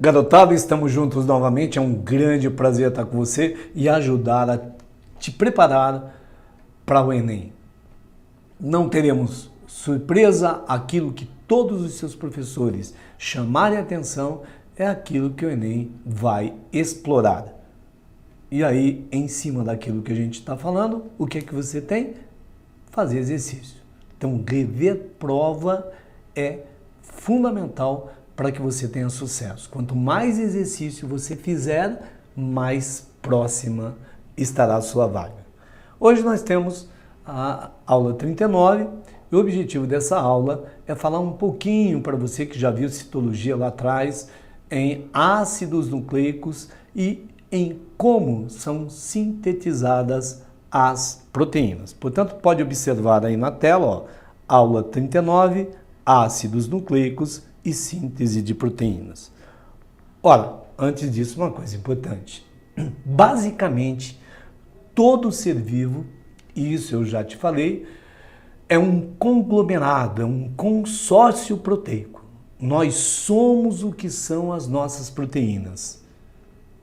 Garotada, estamos juntos novamente. É um grande prazer estar com você e ajudar a te preparar para o Enem. Não teremos surpresa, aquilo que todos os seus professores chamarem atenção é aquilo que o Enem vai explorar. E aí, em cima daquilo que a gente está falando, o que é que você tem? Fazer exercício. Então, rever prova é fundamental para que você tenha sucesso. Quanto mais exercício você fizer, mais próxima estará a sua vaga. Hoje nós temos a aula 39 e o objetivo dessa aula é falar um pouquinho para você que já viu citologia lá atrás em ácidos nucleicos e em como são sintetizadas as proteínas. Portanto, pode observar aí na tela, ó, aula 39, ácidos nucleicos e síntese de proteínas. Ora, antes disso, uma coisa importante. Basicamente, todo ser vivo, e isso eu já te falei, é um conglomerado, é um consórcio proteico. Nós somos o que são as nossas proteínas.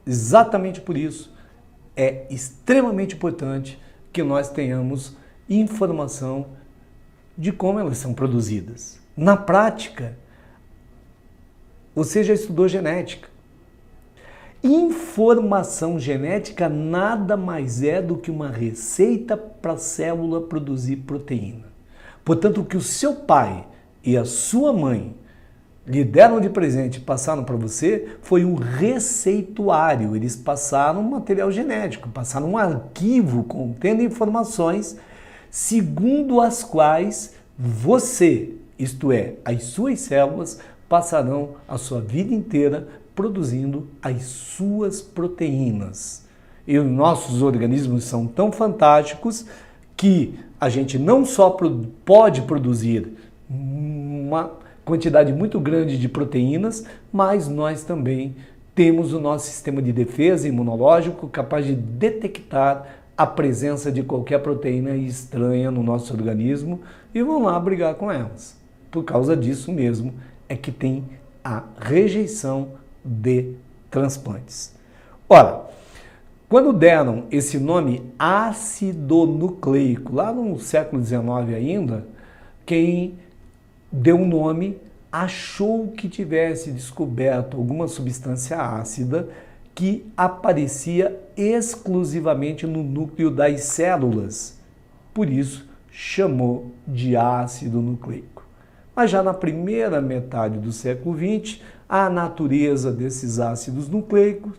Exatamente por isso, é extremamente importante que nós tenhamos informação de como elas são produzidas. Na prática, você já estudou genética. Informação genética nada mais é do que uma receita para a célula produzir proteína. Portanto, o que o seu pai e a sua mãe lhe deram de presente e passaram para você foi um receituário. Eles passaram um material genético, passaram um arquivo contendo informações segundo as quais você, isto é, as suas células, passarão a sua vida inteira produzindo as suas proteínas. E os nossos organismos são tão fantásticos que a gente não só pode produzir uma quantidade muito grande de proteínas, mas nós também temos o nosso sistema de defesa imunológico capaz de detectar a presença de qualquer proteína estranha no nosso organismo e vão lá brigar com elas. Por causa disso mesmo é que tem a rejeição de transplantes. Ora, quando deram esse nome ácido nucleico, lá no século XIX ainda, quem deu um nome achou que tivesse descoberto alguma substância ácida que aparecia exclusivamente no núcleo das células. Por isso, chamou de ácido nucleico. Mas já na primeira metade do século XX, a natureza desses ácidos nucleicos,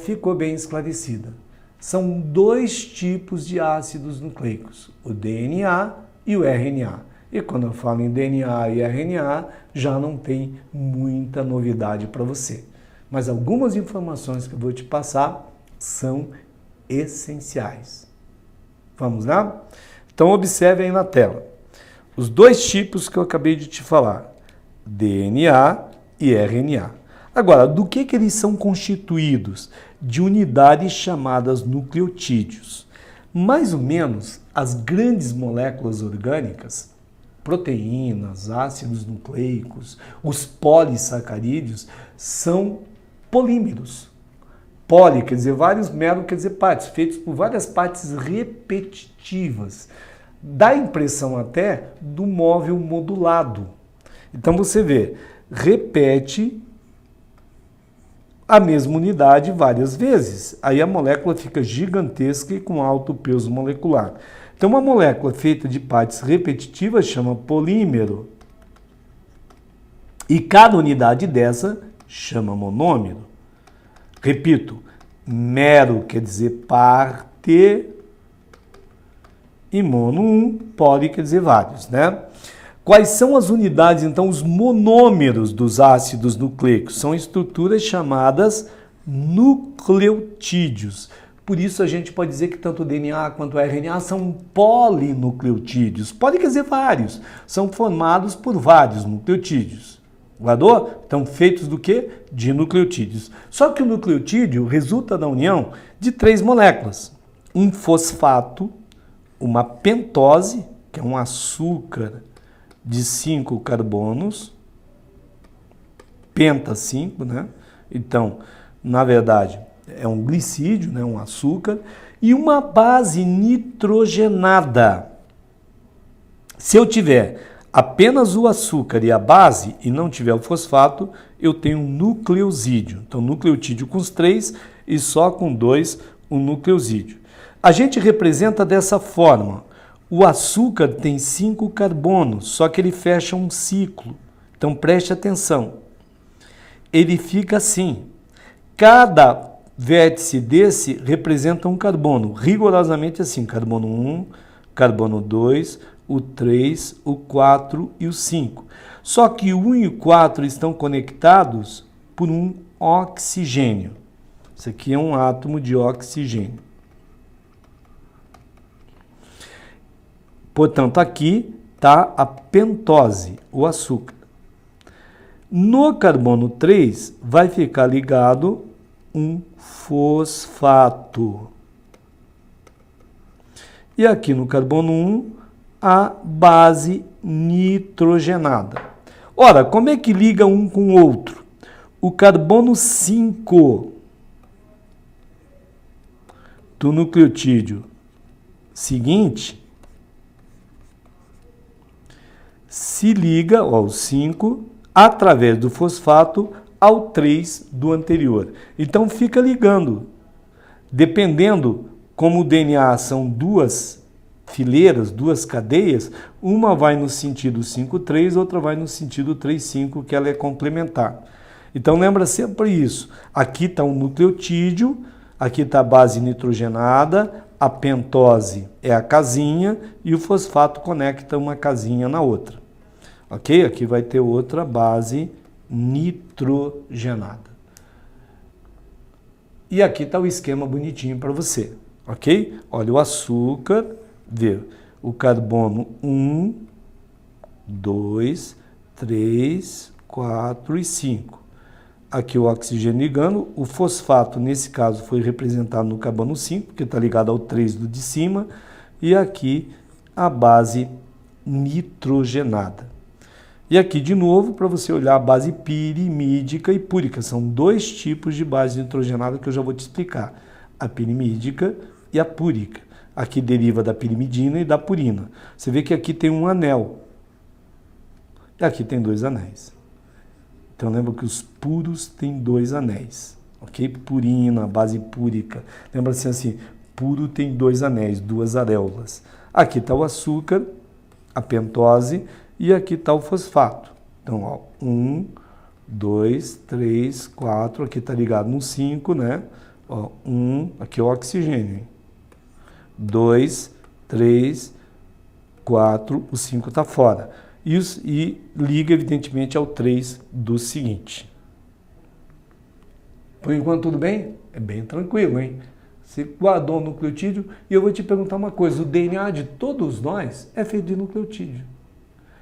ficou bem esclarecida. São dois tipos de ácidos nucleicos, o DNA e o RNA. E quando eu falo em DNA e RNA, já não tem muita novidade para você. Mas algumas informações que eu vou te passar são essenciais. Vamos lá? Então observe aí na tela. Os dois tipos que eu acabei de te falar, DNA e RNA. Agora, do que eles são constituídos? De unidades chamadas nucleotídeos. Mais ou menos, as grandes moléculas orgânicas, proteínas, ácidos nucleicos, os polissacarídeos, são polímeros. Poli quer dizer vários, mero quer dizer partes, feitos por várias partes repetitivas. Dá a impressão até do móvel modulado. Então você vê, repete a mesma unidade várias vezes. Aí a molécula fica gigantesca e com alto peso molecular. Então uma molécula feita de partes repetitivas chama polímero. E cada unidade dessa chama monômero. Repito, mero quer dizer parte e mono um, poli quer dizer vários, né? Quais são as unidades, então, os monômeros dos ácidos nucleicos? São estruturas chamadas nucleotídeos. Por isso a gente pode dizer que tanto o DNA quanto o RNA são polinucleotídeos. Poli quer dizer vários. São formados por vários nucleotídeos. Guardou? Então, feitos do quê? De nucleotídeos. Só que o nucleotídeo resulta da união de 3 moléculas. Um fosfato, uma pentose, que é um açúcar de 5 carbonos, penta 5, né? Então, na verdade, é um glicídio, né? Um açúcar, e uma base nitrogenada. Se eu tiver apenas o açúcar e a base e não tiver o fosfato, eu tenho um nucleosídeo. Então, nucleotídeo com os 3 e só com 2 o nucleosídeo. A gente representa dessa forma. O açúcar tem 5 carbonos, só que ele fecha um ciclo. Então, preste atenção. Ele fica assim. Cada vértice desse representa um carbono, rigorosamente assim. Carbono 1, carbono 2, o 3, o 4 e o 5. Só que o 1 e o 4 estão conectados por um oxigênio. Isso aqui é um átomo de oxigênio. Portanto, aqui está a pentose, o açúcar. No carbono 3 vai ficar ligado um fosfato. E aqui no carbono 1, a base nitrogenada. Ora, como é que liga um com o outro? O carbono 5 do nucleotídeo seguinte se liga ao 5 através do fosfato ao 3 do anterior. Então fica ligando. Dependendo como o DNA são duas fileiras, duas cadeias, uma vai no sentido 5,3, outra vai no sentido 3,5, que ela é complementar. Então lembra sempre isso. Aqui está um nucleotídeo, aqui está a base nitrogenada, a pentose é a casinha e o fosfato conecta uma casinha na outra. Ok? Aqui vai ter outra base nitrogenada. E aqui está o esquema bonitinho para você. Ok? Olha o açúcar, vê o carbono 1, 2, 3, 4 e 5. Aqui o oxigênio ligando, o fosfato nesse caso foi representado no carbono 5, que está ligado ao 3 do de cima, e aqui a base nitrogenada. E aqui de novo para você olhar a base pirimídica e púrica, são 2 tipos de base nitrogenada que eu já vou te explicar, a pirimídica e a púrica. Aqui deriva da pirimidina e da purina. Você vê que aqui tem um anel, e aqui tem 2 anéis. Então lembra que os puros têm 2 anéis, ok? Purina, base púrica. Lembra-se assim, puro tem 2 anéis, 2 aréolas. Aqui está o açúcar, a pentose, e aqui está o fosfato. Então, ó, 1, 2, 3, 4, aqui está ligado no 5, né? Ó, 1, aqui é o oxigênio. 2, 3, 4, o 5 está fora. E liga, evidentemente, ao 3 do seguinte. Por enquanto, tudo bem? É bem tranquilo, hein? Você guardou o nucleotídeo e eu vou te perguntar uma coisa. O DNA de todos nós é feito de nucleotídeo.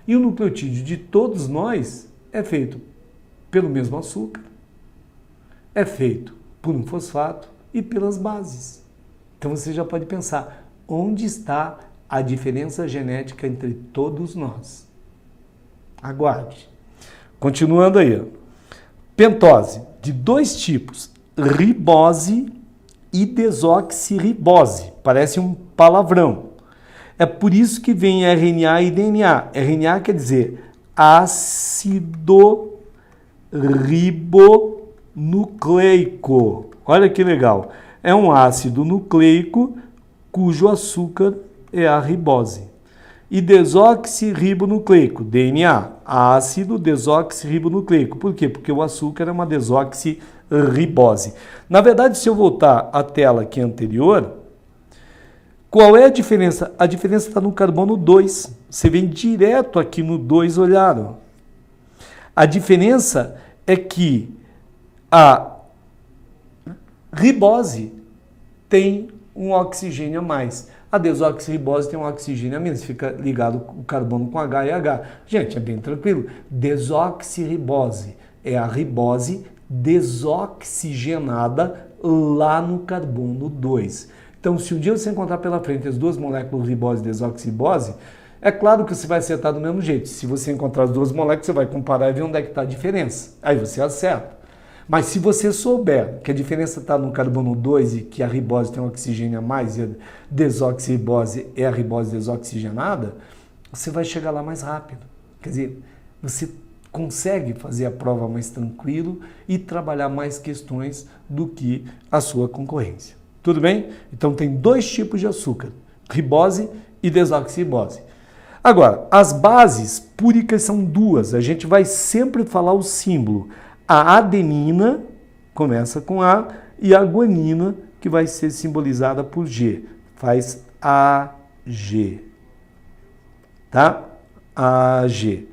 E o nucleotídeo de todos nós é feito pelo mesmo açúcar, é feito por um fosfato e pelas bases. Então você já pode pensar, onde está a diferença genética entre todos nós? Aguarde. Continuando aí. Pentose, de 2 tipos, ribose e desoxirribose. Parece um palavrão. É por isso que vem RNA e DNA. RNA quer dizer ácido ribonucleico. Olha que legal. É um ácido nucleico cujo açúcar é a ribose. E desoxirribonucleico, DNA, ácido desoxirribonucleico. Por quê? Porque o açúcar é uma desoxirribose. Na verdade, se eu voltar à tela aqui anterior, qual é a diferença? A diferença está no carbono 2. Você vem direto aqui no 2 olhar. A diferença é que a ribose tem um oxigênio a mais. A desoxirribose tem um oxigênio a menos. Fica ligado o carbono com H e H. Gente, é bem tranquilo. Desoxirribose é a ribose desoxigenada lá no carbono 2. Então, se um dia você encontrar pela frente as 2 moléculas ribose e desoxirribose, É claro que você vai acertar do mesmo jeito. Se você encontrar as duas moléculas, você vai comparar e ver onde é que está a diferença. Aí você acerta. Mas se você souber que a diferença está no carbono 2 e que a ribose tem um oxigênio a mais e a desoxirribose é a ribose desoxigenada, você vai chegar lá mais rápido. Quer dizer, você consegue fazer a prova mais tranquilo e trabalhar mais questões do que a sua concorrência. Tudo bem? Então tem dois tipos de açúcar, ribose e desoxirribose. Agora, as bases púricas são duas, a gente vai sempre falar o símbolo. A adenina começa com A e a guanina, que vai ser simbolizada por G, faz AG, tá? AG.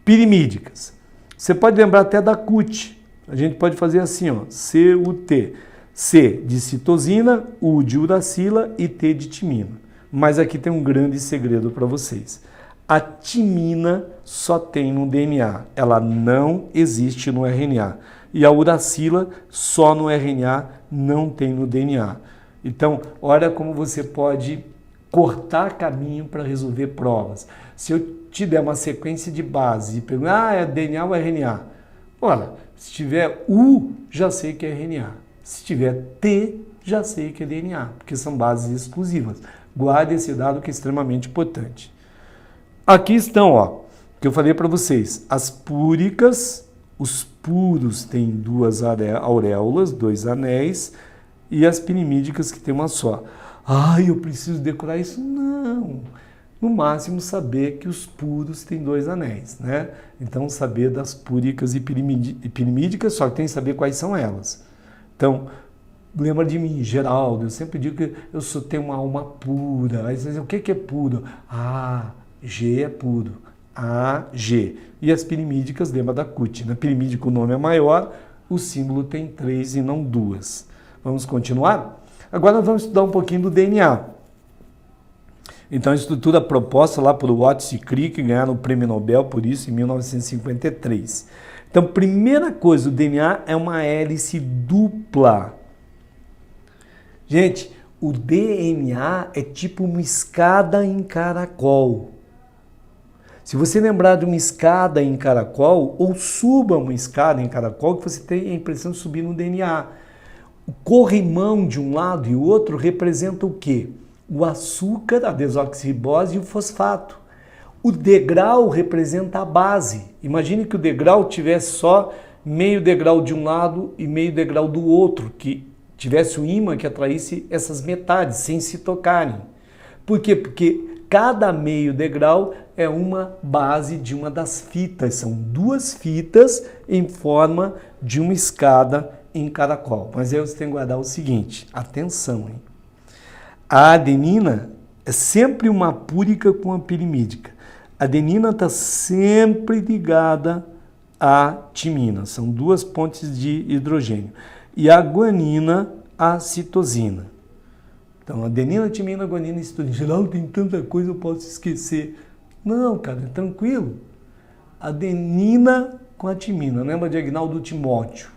Pirimídicas. Você pode lembrar até da CUT. A gente pode fazer assim, ó, CUT. C de citosina, U de uracila e T de timina. Mas aqui tem um grande segredo para vocês. A timina só tem no DNA, ela não existe no RNA. E a uracila só no RNA, não tem no DNA. Então, olha como você pode cortar caminho para resolver provas. Se eu te der uma sequência de base e perguntar, é DNA ou RNA? Olha, se tiver U, já sei que é RNA. Se tiver T, já sei que é DNA, porque são bases exclusivas. Guarde esse dado que é extremamente importante. Aqui estão, ó, que eu falei para vocês, as púricas, os puros têm duas auréolas, dois anéis, e as pirimídicas que tem uma só. Ai, eu preciso decorar isso? Não. No máximo saber que os puros têm dois anéis, né? Então saber das púricas e pirimídicas, só que tem que saber quais são elas. Então, lembra de mim, Geraldo, eu sempre digo que eu só tenho uma alma pura. Aí você diz, o que é puro? Ah, G é puro. AG. E as pirimídicas, lembra da CUT. Na pirimídica o nome é maior, o símbolo tem 3 e não 2. Vamos continuar? Agora nós vamos estudar um pouquinho do DNA. Então a estrutura proposta lá por Watts e Crick, ganharam o prêmio Nobel por isso em 1953. Então, primeira coisa, o DNA é uma hélice dupla. Gente, o DNA é tipo uma escada em caracol. Se você lembrar de uma escada em caracol, ou suba uma escada em caracol, que você tem a impressão de subir no DNA. O corrimão de um lado e o outro representa o quê? O açúcar, a desoxirribose e o fosfato. O degrau representa a base. Imagine que o degrau tivesse só meio degrau de um lado e meio degrau do outro, que tivesse o ímã que atraísse essas metades, sem se tocarem. Por quê? Porque cada meio degrau é uma base de uma das fitas. São duas fitas em forma de uma escada em caracol. Mas aí você tem que guardar o seguinte, atenção, hein? A adenina é sempre uma púrica com a pirimídica. A adenina está sempre ligada à timina. São duas pontes de hidrogênio. E a guanina, a citosina. Então, adenina, timina, guanina e citosina. Geraldo, tem tanta coisa, eu posso esquecer. Não, cara, é tranquilo. Adenina com a timina. Lembra de Agnaldo Timóteo?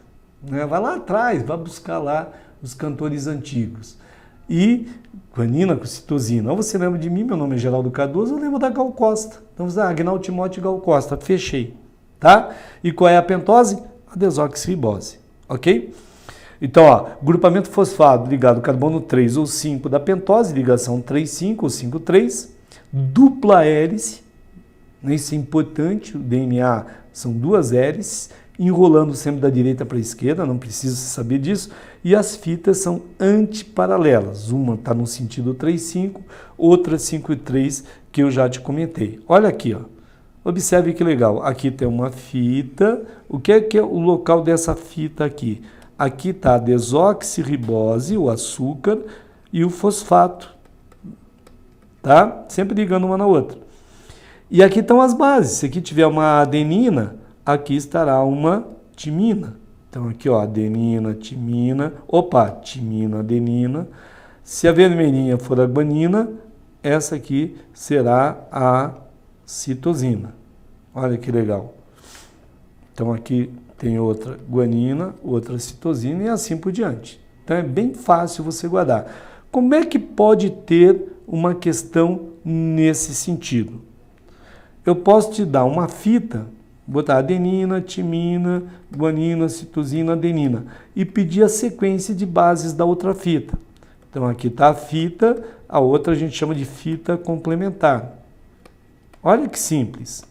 Né? Vai lá atrás, vai buscar lá os cantores antigos. E guanina com citosina. Ou você lembra de mim, meu nome é Geraldo Cardoso, eu lembro da Gal Costa. Então, Agnaldo Timóteo e Gal Costa, fechei. Tá? E qual é a pentose? A desoxirribose. Ok? Então, ó, grupamento fosfato ligado carbono 3 ou 5 da pentose, ligação 3,5 ou 5,3, dupla hélice, isso é importante, o DNA são duas hélices, enrolando sempre da direita para a esquerda, não precisa saber disso, e as fitas são antiparalelas, uma está no sentido 3,5, outra 5,3, que eu já te comentei. Olha aqui, ó. Observe que legal, aqui tem uma fita, o que é o local dessa fita aqui? Aqui está a desoxirribose, o açúcar, e o fosfato, tá? Sempre ligando uma na outra. E aqui estão as bases, se aqui tiver uma adenina, aqui estará uma timina. Então aqui, ó, adenina, timina, timina, adenina. Se a vermelhinha for a guanina, essa aqui será a citosina. Olha que legal. Então aqui tem outra guanina, outra citosina e assim por diante. Então é bem fácil você guardar. Como é que pode ter uma questão nesse sentido. Eu posso te dar uma fita, botar adenina, timina, guanina, citosina, adenina e pedir a sequência de bases da outra fita. Então aqui está a fita, a outra a gente chama de fita complementar. Olha que simples.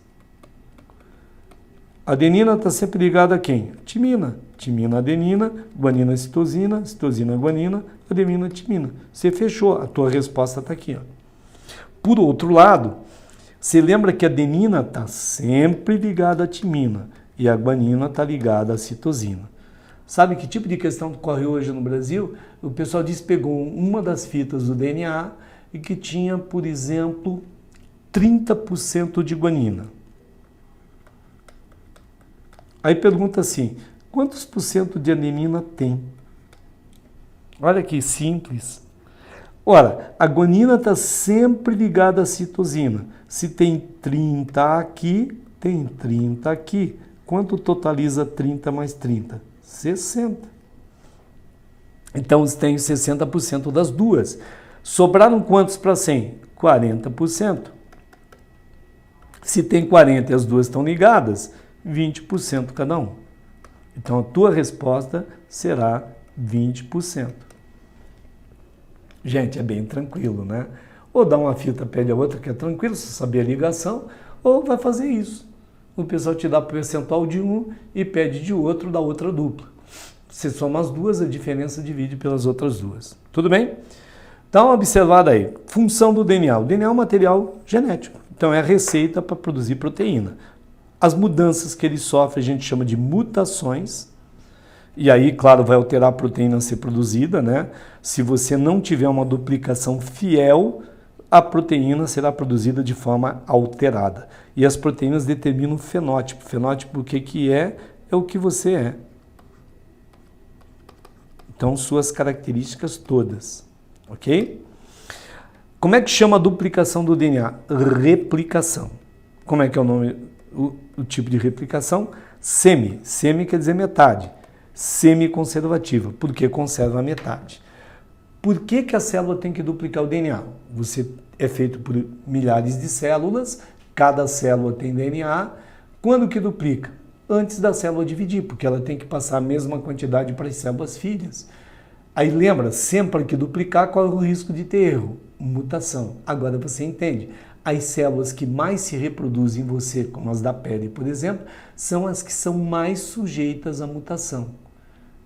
A adenina está sempre ligada a quem? Timina. Timina, adenina, guanina, citosina, citosina, guanina, adenina, timina. Você fechou, a tua resposta está aqui. Ó. Por outro lado, você lembra que a adenina está sempre ligada à timina e a guanina está ligada à citosina. Sabe que tipo de questão que ocorre hoje no Brasil? O pessoal diz que pegou uma das fitas do DNA e que tinha, por exemplo, 30% de guanina. Aí pergunta assim, quantos por cento de adenina tem? Olha que simples. Ora, a guanina está sempre ligada à citosina. Se tem 30 aqui, tem 30 aqui. Quanto totaliza 30 mais 30? 60. Então, tem 60% das duas. Sobraram quantos para 100? 40%. Se tem 40 e as duas estão ligadas, 20% cada um. Então, a tua resposta será 20%. Gente, é bem tranquilo, né? Ou dá uma fita, pede a outra, que é tranquilo, se saber a ligação, ou vai fazer isso. O pessoal te dá o percentual de um e pede de outro da outra dupla. Você soma as duas, a diferença divide pelas outras duas. Tudo bem? Dá uma observada aí. Função do DNA. O DNA é um material genético, então é a receita para produzir proteína. As mudanças que ele sofre a gente chama de mutações. E aí, claro, vai alterar a proteína a ser produzida, né? Se você não tiver uma duplicação fiel, a proteína será produzida de forma alterada. E as proteínas determinam o fenótipo. Fenótipo, o que é? É o que você é. Então, suas características todas, ok? Como é que chama a duplicação do DNA? Replicação. Como é que é o nome, o tipo de replicação? Semi. Semi quer dizer metade. Semi-conservativa, porque conserva a metade. Por que a célula tem que duplicar o DNA? Você é feito por milhares de células, cada célula tem DNA. Quando que duplica? Antes da célula dividir, porque ela tem que passar a mesma quantidade para as células filhas. Aí lembra, sempre que duplicar, qual é o risco de ter erro? Mutação. Agora você entende. As células que mais se reproduzem em você, como as da pele, por exemplo, são as que são mais sujeitas à mutação.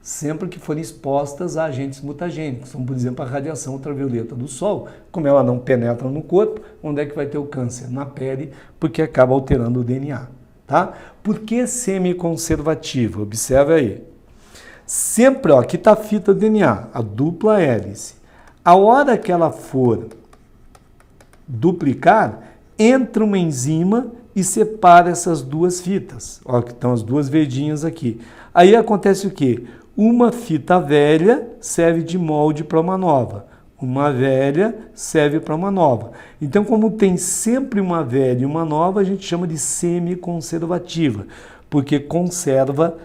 Sempre que forem expostas a agentes mutagênicos, como por exemplo a radiação ultravioleta do Sol, como ela não penetra no corpo, onde é que vai ter o câncer? Na pele, porque acaba alterando o DNA. Tá? Por que semiconservativa? Observe aí. Sempre, ó, aqui está a fita DNA, a dupla hélice. A hora que ela for duplicar, entra uma enzima e separa essas duas fitas. Ó, que estão as duas verdinhas aqui. Aí acontece o quê? Uma fita velha serve de molde para uma nova. Uma velha serve para uma nova. Então, como tem sempre uma velha e uma nova, a gente chama de semiconservativa, porque conserva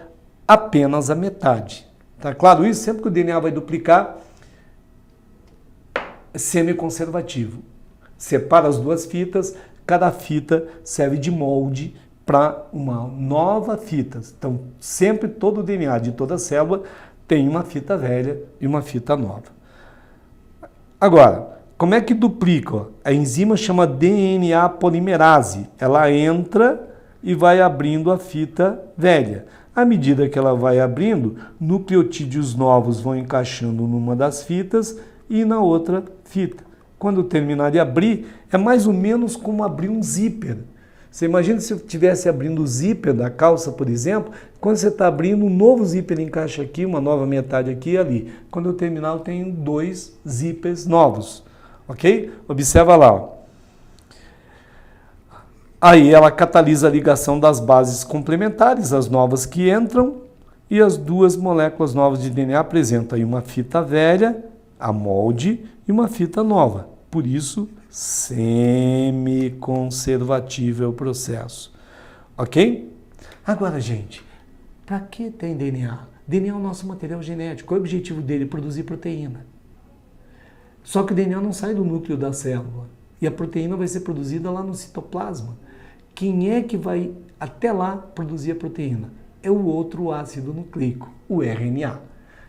apenas a metade. Tá claro isso? Sempre que o DNA vai duplicar, semiconservativo. Separa as duas fitas, cada fita serve de molde para uma nova fita. Então, sempre todo o DNA de toda célula tem uma fita velha e uma fita nova. Agora, como é que duplica? A enzima chama DNA polimerase. Ela entra e vai abrindo a fita velha. À medida que ela vai abrindo, nucleotídeos novos vão encaixando numa das fitas e na outra fita. Quando terminar de abrir, é mais ou menos como abrir um zíper. Você imagina se eu estivesse abrindo o zíper da calça, por exemplo, quando você está abrindo, um novo zíper encaixa aqui, uma nova metade aqui e ali. Quando eu terminar, eu tenho 2 zíperes novos, ok? Observa lá. Ó. Aí ela catalisa a ligação das bases complementares, as novas que entram, e as duas moléculas novas de DNA apresentam aí uma fita velha, a molde, e uma fita nova. Por isso, semiconservativo é o processo. Ok? Agora, gente, para que tem DNA? DNA é o nosso material genético. Qual é o objetivo dele? Produzir proteína. Só que o DNA não sai do núcleo da célula e a proteína vai ser produzida lá no citoplasma. Quem é que vai até lá produzir a proteína? É o outro ácido nucleico, o RNA.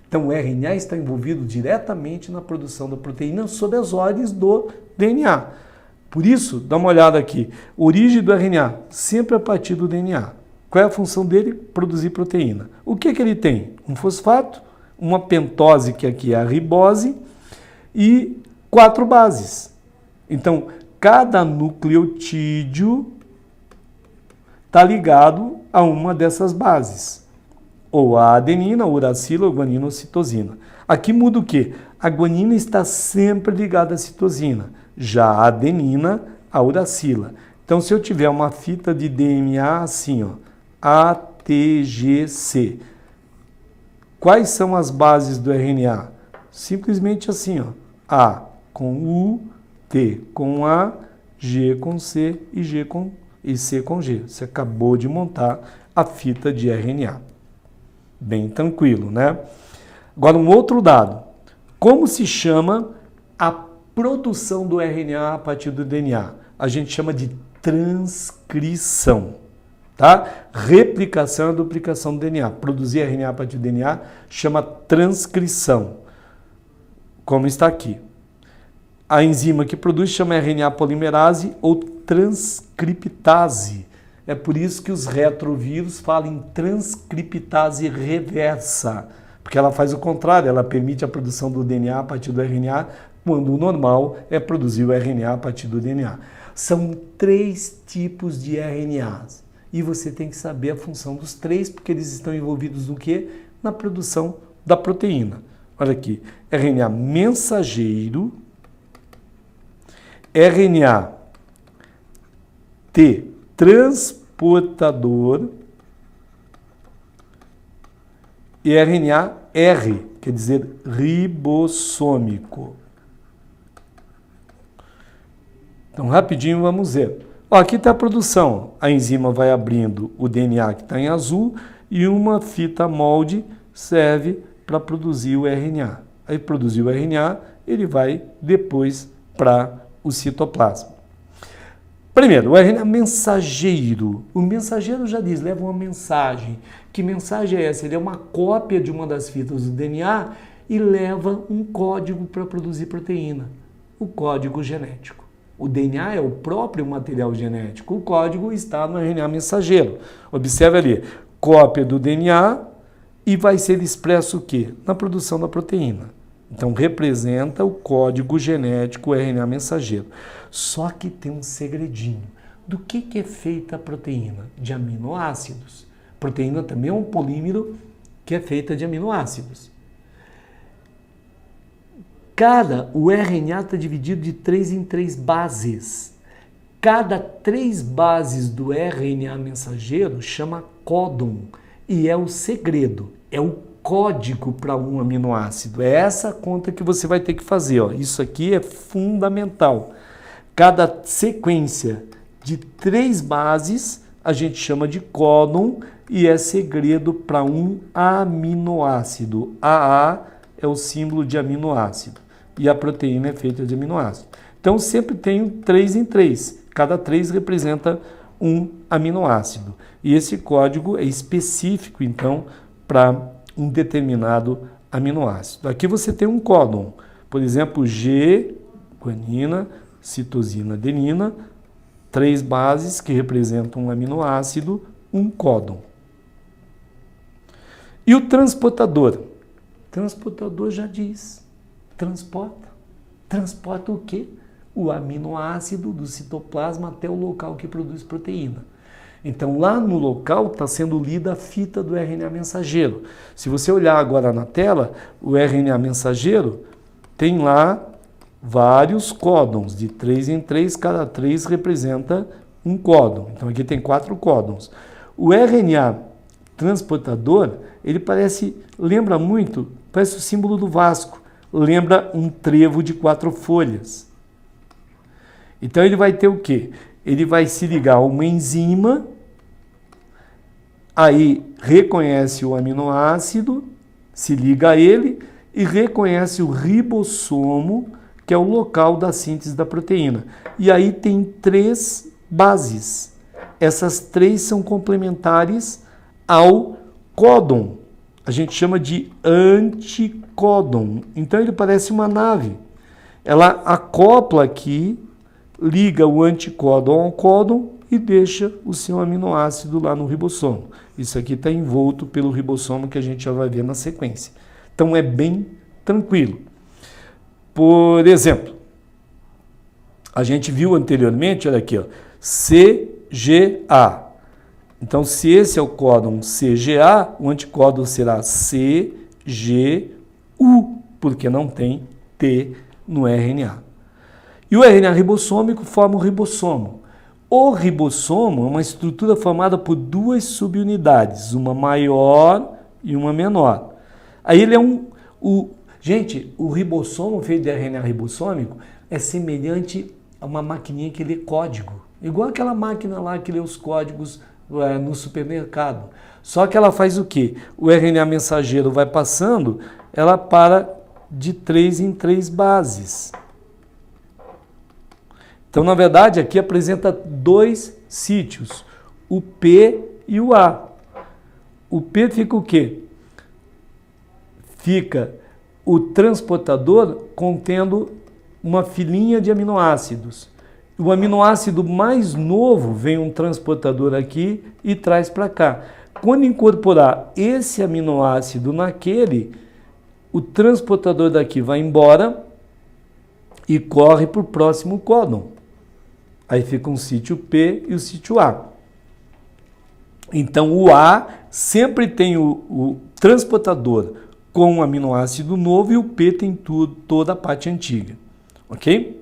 Então o RNA está envolvido diretamente na produção da proteína sob as ordens do DNA. Por isso, dá uma olhada aqui, origem do RNA, sempre a partir do DNA. Qual é a função dele? Produzir proteína. O que ele tem? Um fosfato, uma pentose, que aqui é a ribose, e 4 bases. Então, cada nucleotídeo está ligado a uma dessas bases. Ou a adenina, a uracila, a guanina ou citosina. Aqui muda o quê? A guanina está sempre ligada à citosina. Já a adenina, a uracila. Então, se eu tiver uma fita de DNA assim, ó, ATGC, quais são as bases do RNA? Simplesmente assim, ó, A com U, T com A, G com C e C com G. Você acabou de montar a fita de RNA. Bem tranquilo, né? Agora, um outro dado. Como se chama a produção do RNA a partir do DNA? A gente chama de transcrição, tá? Replicação é a duplicação do DNA. Produzir RNA a partir do DNA chama transcrição, como está aqui. A enzima que produz chama RNA polimerase ou transcriptase. É por isso que os retrovírus falam em transcriptase reversa, porque ela faz o contrário, ela permite a produção do DNA a partir do RNA, quando o normal é produzir o RNA a partir do DNA. São 3 tipos de RNAs e você tem que saber a função dos 3, porque eles estão envolvidos no quê? Na produção da proteína. Olha aqui, RNA mensageiro, RNA T transportador e RNA R, quer dizer ribossômico. Então, rapidinho, vamos ver. Ó, aqui está a produção. A enzima vai abrindo o DNA que está em azul e uma fita molde serve para produzir o RNA. Aí, produziu o RNA, ele vai depois para o citoplasma. Primeiro, o RNA mensageiro. O mensageiro já diz, leva uma mensagem. Que mensagem é essa? Ele é uma cópia de uma das fitas do DNA e leva um código para produzir proteína, o código genético. O DNA é o próprio material genético, o código está no RNA mensageiro. Observe ali, cópia do DNA e vai ser expresso o quê? Na produção da proteína. Então, representa o código genético RNA mensageiro. Só que tem um segredinho. Do que é feita a proteína? De aminoácidos. Proteína também é um polímero que é feita de aminoácidos. O RNA está dividido de 3 em 3 bases. Cada 3 bases do RNA mensageiro chama códon. E é o segredo, é o código para um aminoácido. É essa conta que você vai ter que fazer. Ó. Isso aqui é fundamental. Cada sequência de 3 bases a gente chama de códon e é segredo para um aminoácido. AA é o símbolo de aminoácido e a proteína é feita de aminoácido. Então sempre tem 3 em 3. Cada 3 representa um aminoácido. E esse código é específico, então, para um determinado aminoácido. Aqui você tem um códon, por exemplo, G, guanina, citosina, adenina, 3 bases que representam um aminoácido, um códon. E o transportador? Transportador já diz, transporta. Transporta o quê? O aminoácido do citoplasma até o local que produz proteína. Então, lá no local está sendo lida a fita do RNA mensageiro. Se você olhar agora na tela, o RNA mensageiro tem lá vários códons, de 3 em 3, cada 3 representa um códon. Então, aqui tem 4 códons. O RNA transportador, ele lembra muito, parece o símbolo do Vasco, lembra um trevo de 4 folhas. Então, ele vai ter o quê? Ele vai se ligar a uma enzima, aí reconhece o aminoácido, se liga a ele e reconhece o ribossomo, que é o local da síntese da proteína. E aí tem 3 bases. Essas 3 são complementares ao códon. A gente chama de anticódon. Então ele parece uma nave. Ela acopla aqui, liga o anticódon ao códon e deixa o seu aminoácido lá no ribossomo. Isso aqui está envolto pelo ribossomo que a gente já vai ver na sequência. Então é bem tranquilo. Por exemplo, a gente viu anteriormente, olha aqui, ó, CGA. Então, se esse é o códon CGA, o anticódon será CGU, porque não tem T no RNA. E o RNA ribossômico forma o ribossomo. O ribossomo é uma estrutura formada por 2 subunidades, uma maior e uma menor. Aí ele é gente, o ribossomo feito de RNA ribossômico é semelhante a uma maquininha que lê código. Igual aquela máquina lá que lê os códigos no supermercado. Só que ela faz o quê? O RNA mensageiro vai passando, ela para de 3 em 3 bases. Então, na verdade, aqui apresenta 2 sítios, o P e o A. O P fica o quê? Fica o transportador contendo uma filinha de aminoácidos. O aminoácido mais novo vem um transportador aqui e traz para cá. Quando incorporar esse aminoácido naquele, o transportador daqui vai embora e corre para o próximo códon. Aí fica um sítio P e o sítio A. Então o A sempre tem o transportador com um aminoácido novo e o P tem toda a parte antiga. Ok?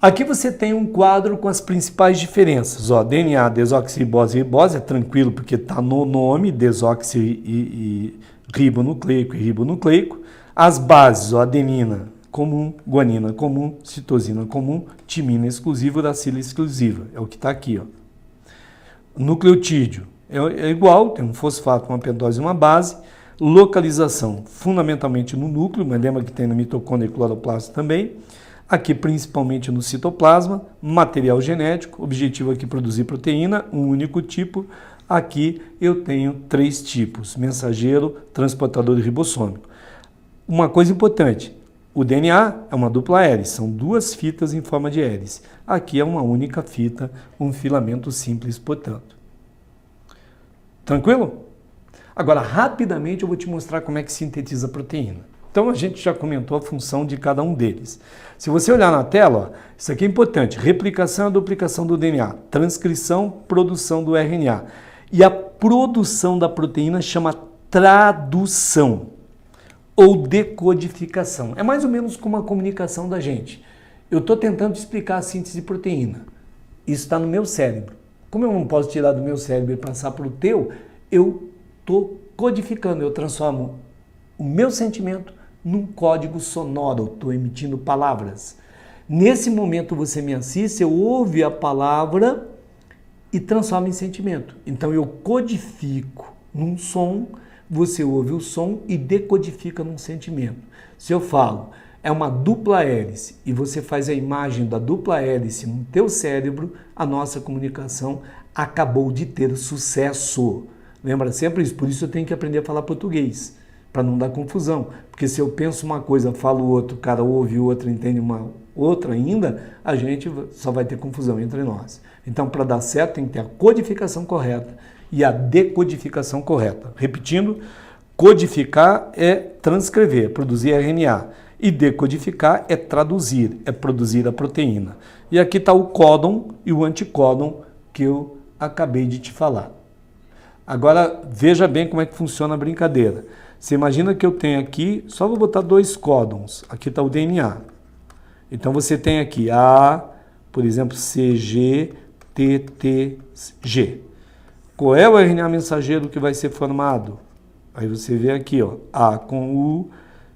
Aqui você tem um quadro com as principais diferenças. Ó, DNA, desoxirribose e ribose é tranquilo porque está no nome, desoxi e ribonucleico e ribonucleico. As bases, ó, adenina comum, guanina comum, citosina comum, timina exclusiva, uracila exclusiva. É o que está aqui. Ó. Nucleotídeo é igual, tem um fosfato, uma pentose e uma base. Localização fundamentalmente no núcleo, mas lembra que tem no mitocôndrio e cloroplasto também. Aqui principalmente no citoplasma, material genético, objetivo aqui produzir proteína, um único tipo. Aqui eu tenho 3 tipos, mensageiro, transportador e ribossômico. Uma coisa importante, o DNA é uma dupla hélice, são 2 fitas em forma de hélice. Aqui é uma única fita, um filamento simples, portanto. Tranquilo? Agora, rapidamente eu vou te mostrar como é que sintetiza a proteína. Então, a gente já comentou a função de cada um deles. Se você olhar na tela, ó, isso aqui é importante, replicação e duplicação do DNA, transcrição, produção do RNA. E a produção da proteína chama tradução ou decodificação. É mais ou menos como a comunicação da gente. Eu estou tentando explicar a síntese de proteína. Isso está no meu cérebro. Como eu não posso tirar do meu cérebro e passar para o teu, eu estou codificando, eu transformo o meu sentimento num código sonoro, eu estou emitindo palavras. Nesse momento você me assiste, eu ouve a palavra e transforma em sentimento. Então eu codifico num som, você ouve o som e decodifica num sentimento. Se eu falo, é uma dupla hélice e você faz a imagem da dupla hélice no teu cérebro, a nossa comunicação acabou de ter sucesso. Lembra sempre isso? Por isso eu tenho que aprender a falar português, para não dar confusão. Porque se eu penso uma coisa, falo outra, o cara ouve outra, entende uma outra ainda, a gente só vai ter confusão entre nós. Então, para dar certo, tem que ter a codificação correta e a decodificação correta. Repetindo, codificar é transcrever, é produzir RNA. E decodificar é traduzir, é produzir a proteína. E aqui está o códon e o anticódon que eu acabei de te falar. Agora, veja bem como é que funciona a brincadeira. Você imagina que eu tenho aqui, só vou botar 2 códons. Aqui está o DNA. Então, você tem aqui A, por exemplo, CG, TTG. Qual é o RNA mensageiro que vai ser formado? Aí você vê aqui, ó, A com U,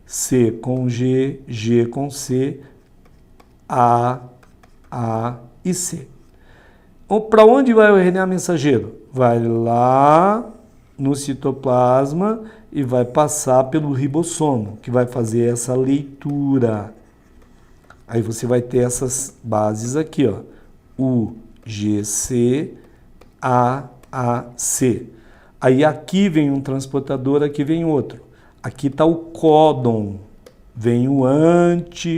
C com G, G com C, A e C. Para onde vai o RNA mensageiro? Vai lá no citoplasma e vai passar pelo ribossomo, que vai fazer essa leitura. Aí você vai ter essas bases aqui, ó. U, G, C, A, C. Aí aqui vem um transportador, aqui vem outro. Aqui está o códon, vem o anticódon.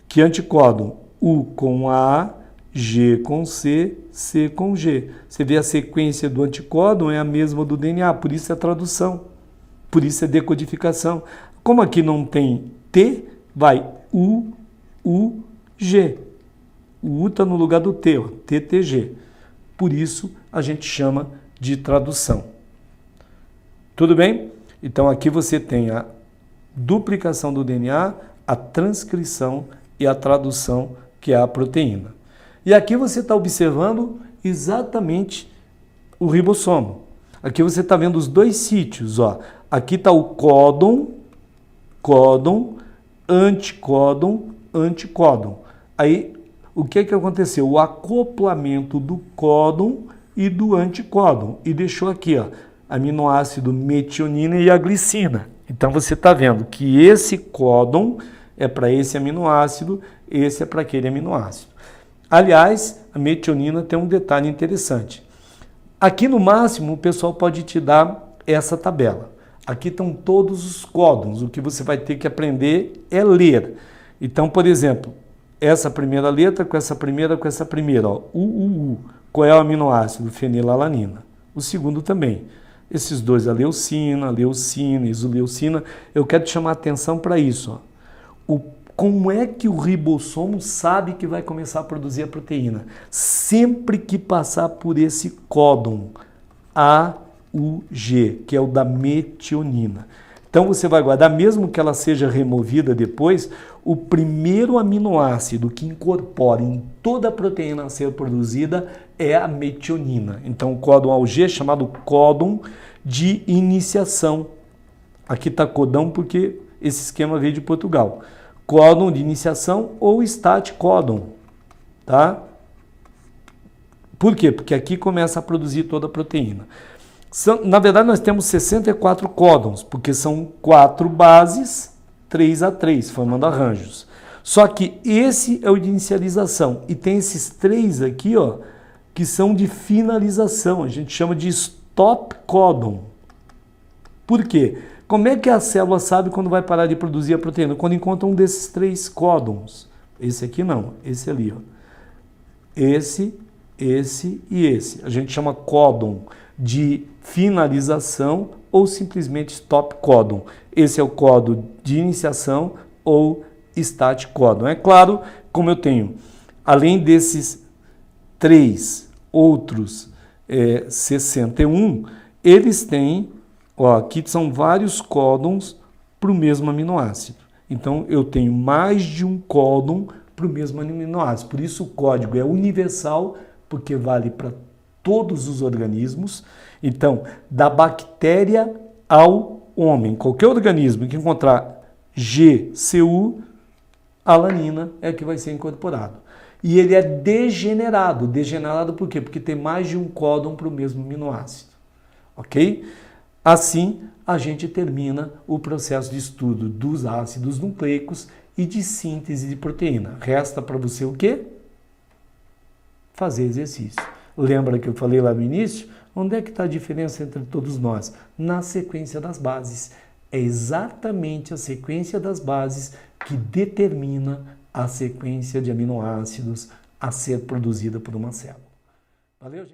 Que anticódon? U com A, G com C, C com G. Você vê a sequência do anticódon é a mesma do DNA, por isso é tradução, por isso é decodificação. Como aqui não tem T, vai U, G. O U está no lugar do T, ó, TTG. Por isso a gente chama de tradução. Tudo bem? Então aqui você tem a duplicação do DNA, a transcrição e a tradução, que é a proteína. E aqui você está observando exatamente o ribossomo. Aqui você está vendo os dois sítios, ó. Aqui está o códon, anticódon, anticódon. Aí, o que aconteceu? O acoplamento do códon e do anticódon. E deixou aqui, ó, aminoácido metionina e a glicina. Então, você está vendo que esse códon é para esse aminoácido, esse é para aquele aminoácido. Aliás, a metionina tem um detalhe interessante. Aqui no máximo, o pessoal pode te dar essa tabela. Aqui estão todos os códons. O que você vai ter que aprender é ler. Então, por exemplo, essa primeira letra com essa primeira, ó, U. Qual é o aminoácido? Fenilalanina. O segundo também. Esses dois, a leucina, isoleucina. Eu quero te chamar a atenção para isso, ó. Como é que o ribossomo sabe que vai começar a produzir a proteína? Sempre que passar por esse códon AUG, que é o da metionina. Então você vai guardar, mesmo que ela seja removida depois, o primeiro aminoácido que incorpora em toda a proteína a ser produzida é a metionina. Então o códon AUG é chamado códon de iniciação. Aqui está codão porque esse esquema veio de Portugal. Códon de iniciação ou start códon, tá? Por quê? Porque aqui começa a produzir toda a proteína. Na verdade, nós temos 64 códons, porque são 4 bases, 3 a 3, formando arranjos. Só que esse é o de inicialização, e tem esses 3 aqui, ó, que são de finalização, a gente chama de stop códon. Por quê? Como é que a célula sabe quando vai parar de produzir a proteína? Quando encontra um desses 3 códons. Esse aqui não, esse ali, ó. Esse e esse. A gente chama códon de finalização ou simplesmente stop códon. Esse é o códon de iniciação ou start códon. É claro, como eu tenho, além desses 3 outros 61, eles têm, ó, aqui são vários códons para o mesmo aminoácido. Então, eu tenho mais de um códon para o mesmo aminoácido. Por isso, o código é universal, porque vale para todos os organismos. Então, da bactéria ao homem, qualquer organismo que encontrar GCU, a alanina é que vai ser incorporado. E ele é degenerado. Degenerado por quê? Porque tem mais de um códon para o mesmo aminoácido. Ok? Assim, a gente termina o processo de estudo dos ácidos nucleicos e de síntese de proteína. Resta para você o quê? Fazer exercício. Lembra que eu falei lá no início? Onde é que está a diferença entre todos nós? Na sequência das bases. É exatamente a sequência das bases que determina a sequência de aminoácidos a ser produzida por uma célula. Valeu, gente?